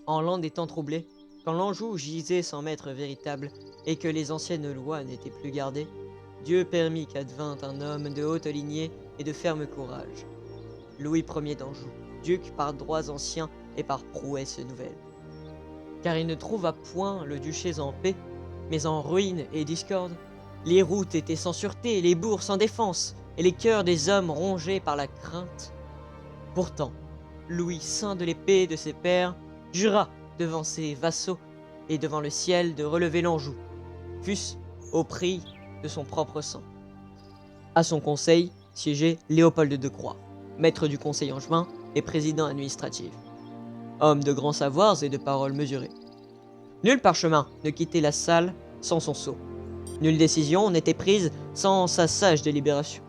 En l'an des temps troublés, quand l'Anjou gisait sans maître véritable et que les anciennes lois n'étaient plus gardées, Dieu permit qu'advint un homme de haute lignée et de ferme courage, Louis Ier d'Anjou, duc par droits anciens et par prouesses nouvelles. Car il ne trouva point le duché en paix, mais en ruine et discorde. Les routes étaient sans sûreté, les bourgs sans défense, et les cœurs des hommes rongés par la crainte. Pourtant, Louis, saint de l'épée de ses pères, jura devant ses vassaux et devant le ciel de relever l'Anjou, fût-ce au prix de son propre sang. À son conseil siégeait Léopold de Croÿ, maître du conseil angevin et président administratif. Homme de grands savoirs et de paroles mesurées. Nul parchemin ne quittait la salle sans son sceau. Nulle décision n'était prise sans sa sage délibération.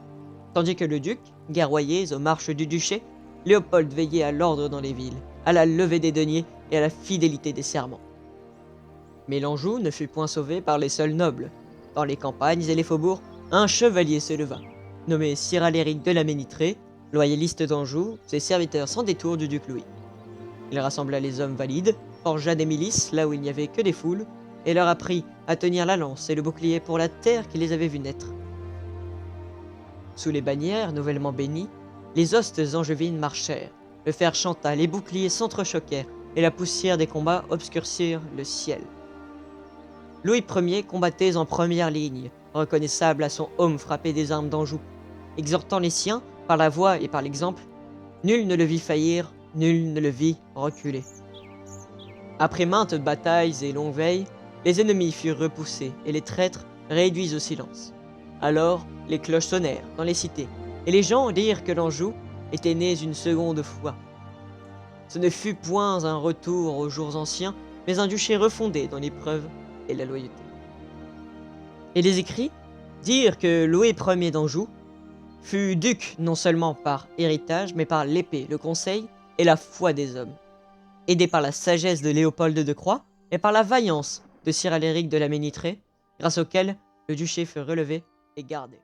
Tandis que le duc guerroyait aux marches du duché, Léopold veillait à l'ordre dans les villes, à la levée des deniers et à la fidélité des serments. Mais l'Anjou ne fut point sauvé par les seuls nobles. Dans les campagnes et les faubourgs, un chevalier se leva, nommé Sir Aléric de la Ménitrée, loyaliste d'Anjou, et serviteur sans détour du duc Louis. Il rassembla les hommes valides, forgea des milices là où il n'y avait que des foules, et leur apprit à tenir la lance et le bouclier pour la terre qui les avait vus naître. Sous les bannières nouvellement bénies, les hostes angevines marchèrent, le fer chanta, les boucliers s'entrechoquèrent, et la poussière des combats obscurcirent le ciel. Louis Ier combattait en première ligne, reconnaissable à son aume frappé des armes d'Anjou, exhortant les siens par la voix et par l'exemple. Nul ne le vit faillir, nul ne le vit reculer. Après maintes batailles et longues veilles, les ennemis furent repoussés et les traîtres réduits au silence. Alors les cloches sonnèrent dans les cités, et les gens dirent que l'Anjou était né une seconde fois. Ce ne fut point un retour aux jours anciens, mais un duché refondé dans l'épreuve et la loyauté. Et les écrits dirent que Louis Ier d'Anjou fut duc non seulement par héritage, mais par l'épée, le conseil et la foi des hommes, aidé par la sagesse de Léopold de Croÿ et par la vaillance de Sir Aléric de la Ménitrée, grâce auquel le duché fut relevé et gardé.